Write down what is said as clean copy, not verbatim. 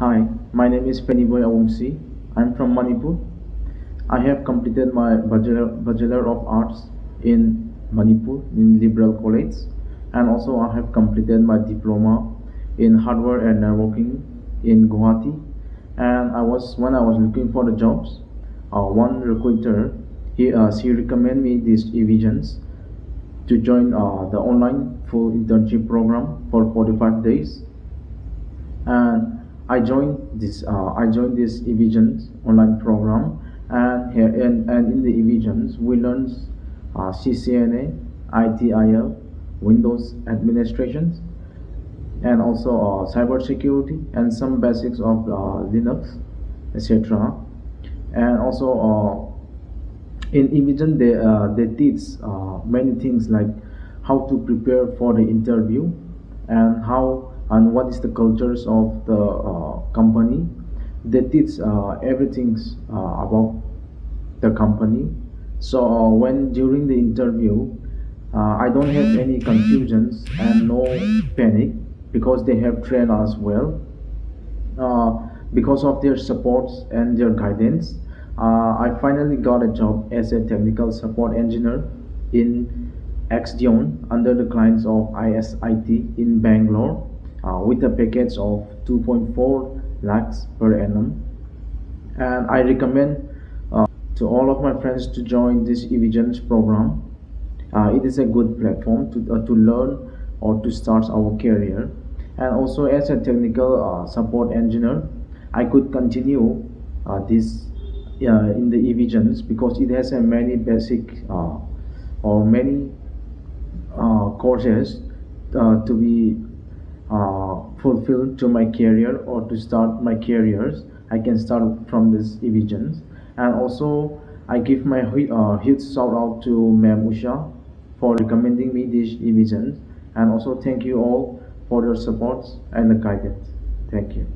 Hi, my name is Fannyboy Awungshi. I'm from Manipur. I have completed my Bachelor of Arts in Manipur in Liberal College, and also I have completed my diploma in hardware and networking in Guwahati. And when I was looking for the jobs, one recruiter she recommended me these Evisions to join the online full internship program for 45 days, and I joined this Evision online program, and here and in the Evisions we learn CCNA, ITIL, Windows administrations, and also cyber security and some basics of Linux, etc. And also in Evision they teach many things like how to prepare for the interview, and what is the cultures of the company. They teach everything about the company. So when during the interview, I don't have any confusions and no panic because they have trained us well. Because of their supports and their guidance, I finally got a job as a technical support engineer in Exdion under the clients of ISIT in Bangalore, with a package of 2.4 lakhs per annum. And I recommend to all of my friends to join this Evisions program. It is a good platform to learn or to start our career. And also, as a technical support engineer, I could continue this in the Evisions because it has a many basic or many courses to be fulfilled to my career or to start my careers. I can start from this Evisions. And also I give my huge shout out to Ma'am Usha for recommending me these Evisions, and also thank you all for your support and the guidance. Thank you.